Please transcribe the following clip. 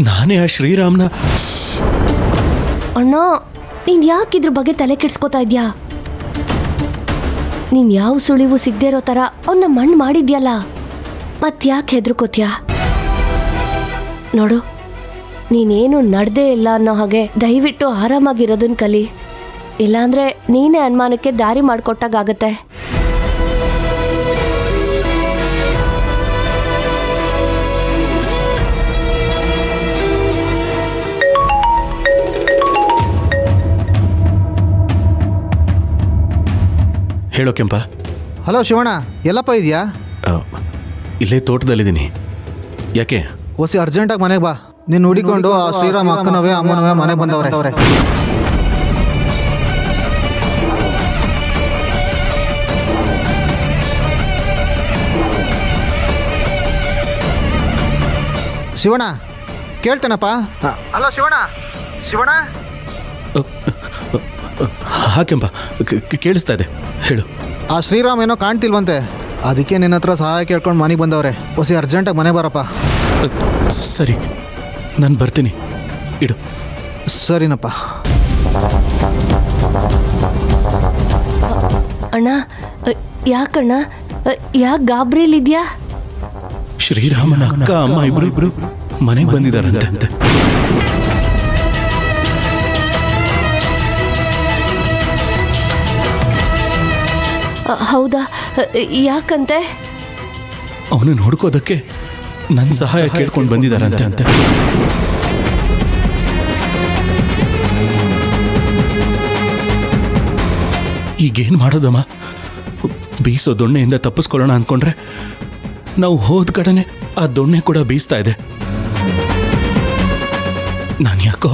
ನಾನೇ ಆ ಶ್ರೀರಾಮ್ನ. ಅಣ್ಣ, ನೀನ್ ಯಾಕೆ ಇದ್ರ ಬಗ್ಗೆ ತಲೆ ಕೆಡ್ಸ್ಕೊತಾ ಇದ್ಯಾ? ನೀನ್ ಯಾವ ಸುಳಿವು ಸಿಗದೆ ಇರೋ ತರ ಅವನ್ನ ಮಣ್ಣು ಮಾಡಿದ್ಯಲ್ಲ, ಮತ್ತ್ಯಾಕೆ ಹೆದರ್ಕೋತ್ಯಾ? ನೋಡು, ನೀನೇನು ನಡ್ದೇ ಇಲ್ಲ ಅನ್ನೋ ಹಾಗೆ ದಯವಿಟ್ಟು ಆರಾಮಾಗಿರೋದನ್ನ ಕಲಿ. ಇಲ್ಲಾಂದ್ರೆ ನೀನೇ ಅನುಮಾನಕ್ಕೆ ದಾರಿ ಮಾಡಿಕೊಟ್ಟಾಗತ್ತೆ. ಹೇಳೋ ಕೆಂಪ. ಹಲೋ ಶಿವಣ್ಣ, ಎಲ್ಲಪ್ಪ ಇದೆಯಾ? ಇಲ್ಲೇ ತೋಟದಲ್ಲಿದ್ದೀನಿ. ಯಾಕೆ? ಹೊಸಿ ಅರ್ಜೆಂಟಾಗಿ ಮನೆಗೆ ಬಾ. ನೀನು ಹುಡಿಕೊಂಡು ಆ ಶ್ರೀರಾಮ್ ಅಕ್ಕನವೇ ಅಮ್ಮನವೇ ಮನೆಗೆ ಬಂದವ್ರೆ. ಶಿವಣ್ಣ ಕೇಳ್ತೇನಪ್ಪ? ಹಲೋ ಶಿವಣ್ಣ. ಶಿವಣ್ಣ, ಹಾ ಕೆಂಪ, ಕೇಳಿಸ್ತಾ ಇದೆ, ಹೇಳು. ಆ ಶ್ರೀರಾಮ್ ಏನೋ ಕಾಣ್ತಿಲ್ವಂತೆ, ಅದಕ್ಕೆ ನಿನ್ನ ಹತ್ರ ಸಹಾಯ ಕೇಳ್ಕೊಂಡು ಮನೆಗೆ ಬಂದವ್ರೆ. ಹೊಸಿ ಅರ್ಜೆಂಟಾಗಿ ಮನೆ ಬರಪ್ಪ. ಸರಿ, ನಾನು ಬರ್ತೀನಿ, ಇಡು. ಸರಿನಪ್ಪ. ಅಣ್ಣ, ಯಾಕಣ್ಣ, ಯಾಕೆ ಗಾಬರಿಲಿದ್ಯಾ? ಶ್ರೀರಾಮನ ಅಕ್ಕ ಅಮ್ಮ ಇಬ್ರು ಮನೆಗೆ ಬಂದಿದ್ದಾರಂತೆ. ಹೌದಾ? ಯಾಕಂತೆ? ಅವನನ್ನು ಹುಡ್ಕೋದಕ್ಕೆ ನನ್ನ ಸಹಾಯ ಕೇಳ್ಕೊಂಡು ಬಂದಿದ್ದಾರಂತೆ. ಈಗೇನು ಮಾಡೋದಮ್ಮ? ಬೀಸೋ ದೊಣ್ಣೆಯಿಂದ ತಪ್ಪಿಸ್ಕೊಳ್ಳೋಣ ಅಂದ್ಕೊಂಡ್ರೆ ನಾವು ಹೋದ ಕಡೆನೆ ಆ ದೊಣ್ಣೆ ಕೂಡ ಬೀಸ್ತಾ ಇದೆ. ನಾನು ಯಾಕೋ